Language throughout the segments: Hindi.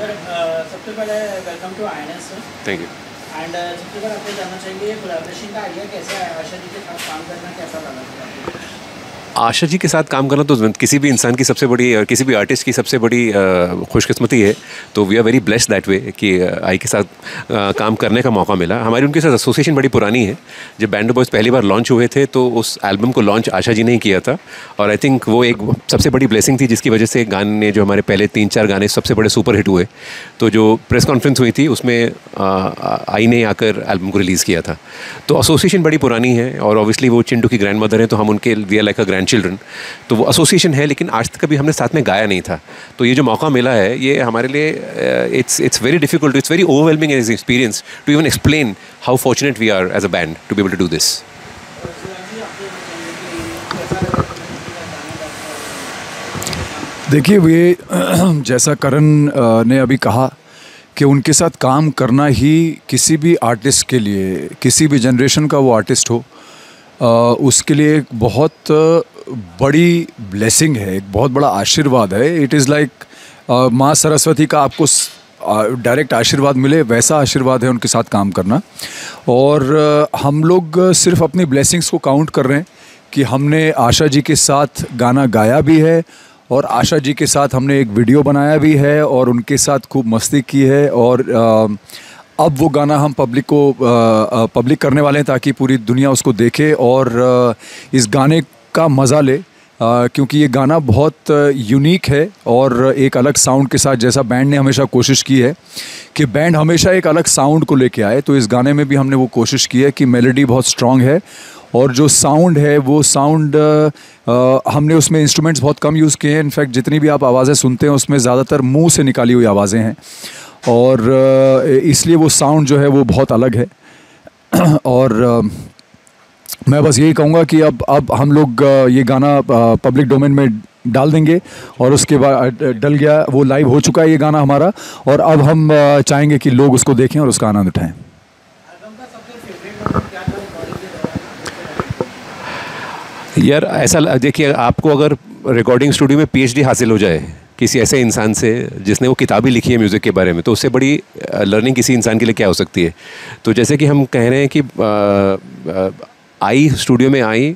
सर सबसे पहले welcome to INS sir. Thank you. And सबसे पहले आपको जानना चाहेंगे कोलैबोरेशन का आइडिया कैसा है, आशा जी के साथ काम करना कैसा लगा सर? आशा जी के साथ काम करना तो किसी भी इंसान की सबसे बड़ी और किसी भी आर्टिस्ट की सबसे बड़ी खुशकिस्मती है। तो we are very blessed that we कि आई के साथ काम करने का मौका मिला। हमारी उनके साथ एसोसिएशन बड़ी पुरानी है। जब बैंड ऑफ बॉयज़ पहली बार लॉन्च हुए थे तो उस एल्बम को लॉन्च आशा जी ने ही किया था, और आई थिंक वो एक सबसे बड़ी ब्लेसिंग थी जिसकी वजह से गाने जो हमारे पहले 3-4 गाने सबसे बड़े सुपर हिट हुए। तो जो प्रेस कॉन्फ्रेंस हुई थी उसमें आई ने आकर एल्बम को रिलीज़ किया था। तो एसोसिएशन बड़ी पुरानी है, और ऑब्वियसली वो चिंटू की ग्रैंड मदर हैं, तो हम उनके we are like a grand children. तो वो एसोसिएशन है, लेकिन आज तक कभी हमने साथ में गाया नहीं था। तो ये जो मौका मिला है ये हमारे लिए it's very difficult, it's very overwhelming as experience to even explain how fortunate we are as a band to be able to do this. देखिए ये जैसा करण ने अभी कहा कि उनके साथ काम करना ही किसी भी आर्टिस्ट के लिए, किसी भी जनरेशन का वो आर्टिस्ट हो, उसके लिए एक बहुत बड़ी ब्लेसिंग है, एक बहुत बड़ा आशीर्वाद है। इट इज़ लाइक माँ सरस्वती का आपको डायरेक्ट आशीर्वाद मिले, वैसा आशीर्वाद है उनके साथ काम करना। और हम लोग सिर्फ अपनी ब्लेसिंग्स को काउंट कर रहे हैं कि हमने आशा जी के साथ गाना गाया भी है, और आशा जी के साथ हमने एक वीडियो बनाया भी है, और उनके साथ खूब मस्ती की है। और अब वो गाना हम पब्लिक करने वाले हैं ताकि पूरी दुनिया उसको देखे और इस गाने का मज़ा ले, क्योंकि ये गाना बहुत यूनिक है और एक अलग साउंड के साथ, जैसा बैंड ने हमेशा कोशिश की है कि बैंड हमेशा एक अलग साउंड को लेके आए। तो इस गाने में भी हमने वो कोशिश की है कि मेलोडी बहुत स्ट्रॉन्ग है, और जो साउंड है वो साउंड हमने उसमें इंस्ट्रूमेंट्स बहुत कम यूज़ किए हैं। इनफैक्ट जितनी भी आप आवाज़ें सुनते हैं उसमें ज़्यादातर मुंह से निकाली हुई आवाज़ें हैं, और इसलिए वो साउंड जो है वो बहुत अलग है। और मैं बस यही कहूँगा कि अब हम लोग ये गाना पब्लिक डोमेन में डाल देंगे, और उसके बाद डल गया, वो लाइव हो चुका है ये गाना हमारा, और अब हम चाहेंगे कि लोग उसको देखें और उसका आनंद उठाएं। यार ऐसा देखिए, आपको अगर रिकॉर्डिंग स्टूडियो में पीएचडी हासिल हो जाए किसी ऐसे इंसान से जिसने वो किताबें लिखी है म्यूज़िक के बारे में, तो उससे बड़ी लर्निंग किसी इंसान के लिए क्या हो सकती है। तो जैसे कि हम कह रहे हैं कि आई स्टूडियो में आई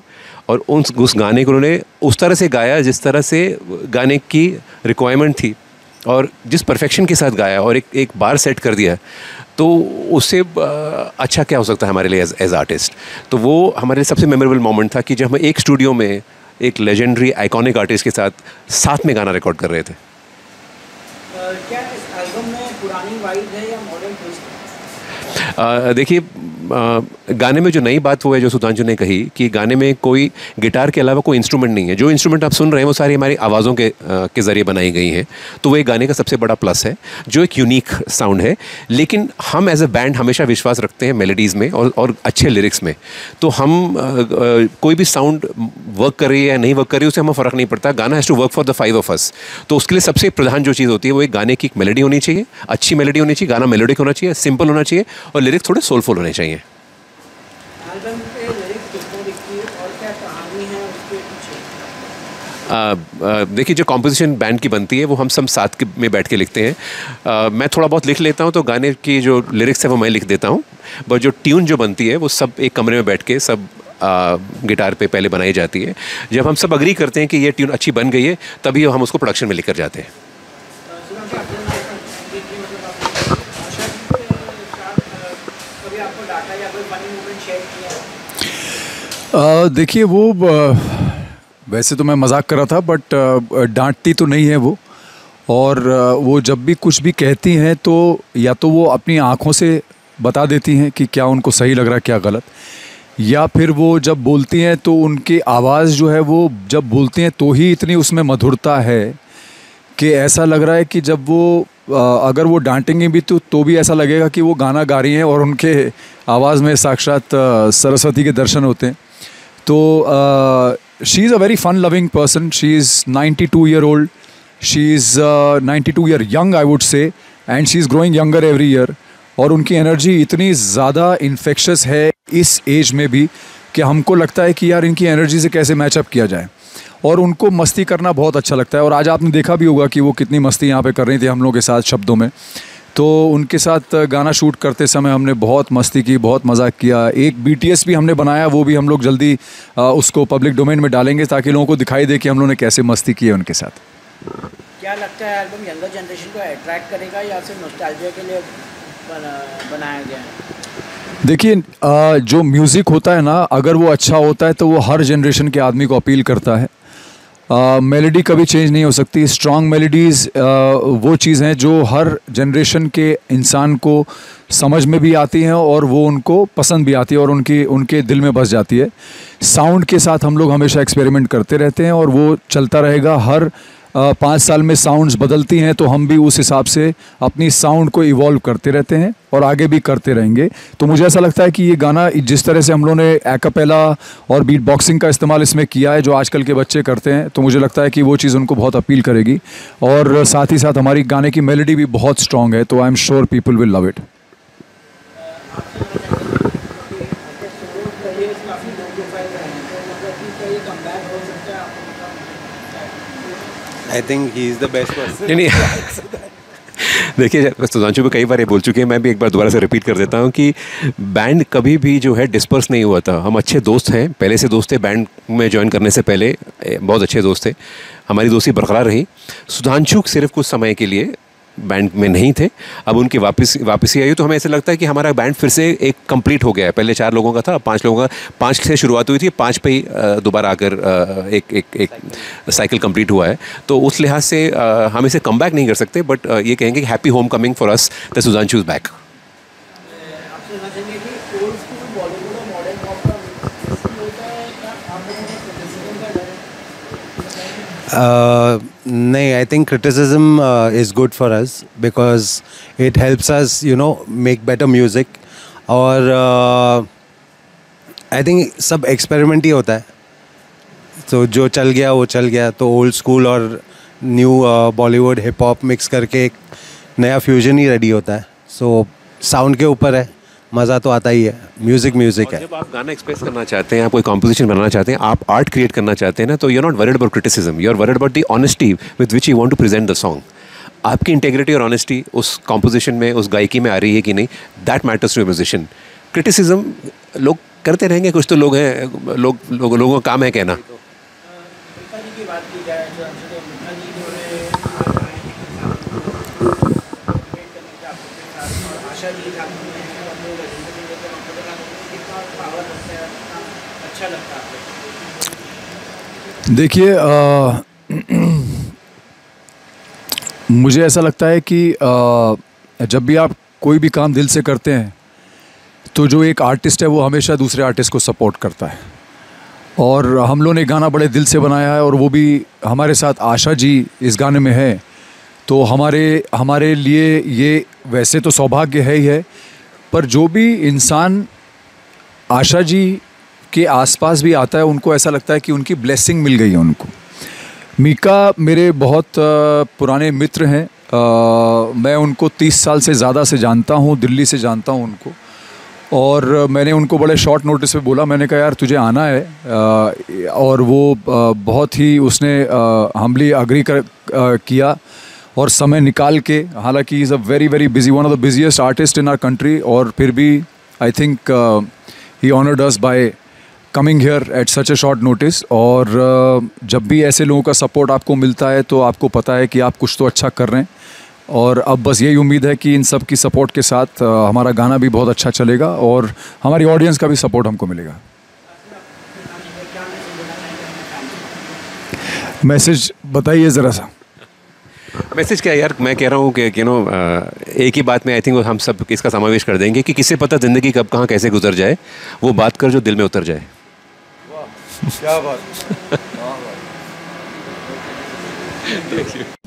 और उस गाने को उन्होंने उस तरह से गाया जिस तरह से गाने की रिक्वायरमेंट थी, और जिस परफेक्शन के साथ गाया और एक बार सेट कर दिया, तो उससे अच्छा क्या हो सकता है हमारे लिए एज आर्टिस्ट। तो वो हमारे लिए सबसे मेमोरेबल मोमेंट था कि जब हम एक स्टूडियो में एक लेजेंडरी आइकॉनिक आर्टिस्ट के साथ में गाना रिकॉर्ड कर रहे थे। क्या इस एल्बम में पुरानी वाइब है या मॉडर्न ट्विस्ट? देखिए, गाने में जो नई बात वो है जो सुधांशु ने कही कि गाने में कोई गिटार के अलावा कोई इंस्ट्रूमेंट नहीं है। जो इंस्ट्रूमेंट आप सुन रहे हैं वो सारी हमारी आवाज़ों के ज़रिए बनाई गई हैं, तो वो एक गाने का सबसे बड़ा प्लस है, जो एक यूनिक साउंड है। लेकिन हम एज अ बैंड हमेशा विश्वास रखते हैं मेलोडीज़ में और अच्छे लिरिक्स में। तो हम कोई भी साउंड वर्क कर रही है या नहीं वर्क कर रही है उससे हमें फ़र्क नहीं पड़ता। गाना has to work for the 5 of us. तो उसके लिए सबसे प्रधान जो चीज़ होती है वो एक गाने की एक मेलोडी होनी चाहिए, अच्छी मेलोडी होनी चाहिए, गाना मेलोडिक होना चाहिए, सिंपल होना चाहिए, और लिरिक्स थोड़े सोलफुल होने चाहिए। एल्बम पे लिरिक्स किसको लिखी और क्या कहानी है उसके पीछे? देखिए, जो कॉम्पोजिशन बैंड की बनती है वो हम सब साथ में बैठ के लिखते हैं। मैं थोड़ा बहुत लिख लेता हूँ, तो गाने की जो लिरिक्स है वो मैं लिख देता हूँ, बट जो ट्यून जो बनती है वो सब एक कमरे में बैठ के सब गिटार पे पहले बनाई जाती है। जब हम सब अग्री करते हैं कि ये ट्यून अच्छी बन गई है, तभी हम उसको प्रोडक्शन में लेकर जाते हैं। देखिए वो वैसे तो मैं मजाक कर रहा था, बट डांटती तो नहीं है वो, और वो जब भी कुछ भी कहती हैं तो या तो वो अपनी आँखों से बता देती हैं कि क्या उनको सही लग रहा है क्या गलत, या फिर वो जब बोलती हैं तो उनकी आवाज़ जो है वो जब बोलती हैं तो ही इतनी उसमें मधुरता है कि ऐसा लग रहा है कि जब वो अगर वो डांटेंगे भी तो भी ऐसा लगेगा कि वो गाना गा रही हैं और उनके आवाज़ में साक्षात सरस्वती के दर्शन होते हैं। तो she is a very fun loving person. She is 92 year old, she is 92 year young I would say, and she is growing younger every year. और उनकी एनर्जी इतनी ज़्यादा इन्फेक्शस है इस एज में भी कि हमको लगता है कि यार इनकी एनर्जी से कैसे मैचअप किया जाए। और उनको मस्ती करना बहुत अच्छा लगता है। और आज आपने देखा भी होगा कि वो कितनी मस्ती यहाँ पे कर रही थी हम लोगों के साथ शब्दों में। तो उनके साथ गाना शूट करते समय हमने बहुत मस्ती की, बहुत मज़ाक किया। एक BTS भी हमने बनाया, वो भी हम लोग जल्दी उसको पब्लिक डोमेन में डालेंगे ताकि लोगों को दिखाई दे कि हम लोगों ने कैसे मस्ती की है उनके साथ। क्या लगता है एल्बम यंगर जनरेशन को अट्रैक्ट करेगा या सिर्फ नॉस्टैल्जिया के लिए बनाया गया है? देखिए, जो म्यूज़िक होता है ना, अगर वो अच्छा होता है तो वो हर जनरेशन के आदमी को अपील करता है। मेलोडी कभी चेंज नहीं हो सकती। स्ट्रॉन्ग मेलोडीज़ वो चीज़ हैं जो हर जनरेशन के इंसान को समझ में भी आती हैं और वो उनको पसंद भी आती है और उनके दिल में बस जाती है। साउंड के साथ हम लोग हमेशा एक्सपेरिमेंट करते रहते हैं और वो चलता रहेगा। हर 5 साल में साउंड्स बदलती हैं, तो हम भी उस हिसाब से अपनी साउंड को इवॉल्व करते रहते हैं और आगे भी करते रहेंगे। तो मुझे ऐसा लगता है कि ये गाना जिस तरह से हम लोगों ने एक्पेला और बीट बॉक्सिंग का इस्तेमाल इसमें किया है, जो आजकल के बच्चे करते हैं, तो मुझे लगता है कि वो चीज़ उनको बहुत अपील करेगी। और साथ ही साथ हमारी गाने की मेलोडी भी बहुत स्ट्रॉन्ग है, तो I am sure people will love it. I think he is the best person. नहीं देखिए, सुधांशु भी कई बार ये बोल चुके हैं, मैं भी एक बार दोबारा से रिपीट कर देता हूँ कि बैंड कभी भी जो है डिस्पर्स नहीं हुआ था। हम अच्छे दोस्त हैं, पहले से दोस्त थे। बैंड में ज्वाइन करने से पहले बहुत अच्छे दोस्त थे, हमारी दोस्ती बरकरार रही। सुधांशु सिर्फ कुछ समय के लिए बैंड में नहीं थे, अब उनकी वापसी आई, तो हमें ऐसा लगता है कि हमारा बैंड फिर से एक कंप्लीट हो गया है। पहले 4 लोगों का था, 5 लोगों का, 5 से शुरुआत हुई थी, 5 पे ही दोबारा आकर एक साइकिल कंप्लीट हुआ है। तो उस लिहाज से हम इसे कम बैक नहीं कर सकते, बट ये कहेंगे कि happy home coming for us that Sudhanshu is back. नहीं, I think criticism is good for us because it helps us, make better music. और I think सब एक्सपेरिमेंट ही होता है, तो जो चल गया वो चल गया। तो ओल्ड स्कूल और new Bollywood hip hop mix करके एक नया फ्यूजन ही रेडी होता है। सो साउंड के ऊपर है, मज़ा तो आता ही है। म्यूज़िक है। जब आप गाना एक्सप्रेस करना चाहते हैं, आप कोई कॉम्पोजिशन बनाना चाहते हैं, आप आर्ट क्रिएट करना चाहते हैं ना, तो you are not worried about criticism, you are worried about the honesty with which you want to present the song. आपकी इंटेग्रिटी और ऑनेस्टी उस कॉम्पोजिशन में, उस गायकी में आ रही है कि नहीं, that matters to a musician. Criticism लोग करते रहेंगे, कुछ तो लोग हैं, लोगों का काम है कहना। देखिए, मुझे ऐसा लगता है कि जब भी आप कोई भी काम दिल से करते हैं, तो जो एक आर्टिस्ट है वो हमेशा दूसरे आर्टिस्ट को सपोर्ट करता है। और हम लोगों ने गाना बड़े दिल से बनाया है, और वो भी हमारे साथ आशा जी इस गाने में है, तो हमारे लिए ये वैसे तो सौभाग्य है ही है, पर जो भी इंसान आशा जी के आसपास भी आता है, उनको ऐसा लगता है कि उनकी ब्लेसिंग मिल गई है उनको। मीका मेरे बहुत पुराने मित्र हैं, मैं उनको 30 साल से ज़्यादा से जानता हूँ, दिल्ली से जानता हूँ उनको। और मैंने उनको बड़े शॉर्ट नोटिस पे बोला, मैंने कहा यार तुझे आना है, और वो बहुत ही उसने हम्बली अग्री किया और समय निकाल के। हालांकि is a very very busy, one of the busiest artist in our country, और फिर भी I think he honoured us by coming here at such a short notice. और जब भी ऐसे लोगों का सपोर्ट आपको मिलता है, तो आपको पता है कि आप कुछ तो अच्छा कर रहे हैं। और अब बस यही उम्मीद है कि इन सब की सपोर्ट के साथ हमारा गाना भी बहुत अच्छा चलेगा और हमारी ऑडियंस का भी सपोर्ट हमको मिलेगा। मैसेज बताइए ज़रा सा। मैसेज क्या है यार, मैं कह रहा हूँ कि एक ही बात में आई थिंक हम सब इसका समावेश कर देंगे कि किसे पता ज़िंदगी कब कहाँ कैसे गुजर जाए, वो बात कर जो दिल में उतर जाए। क्या बात। Thank you.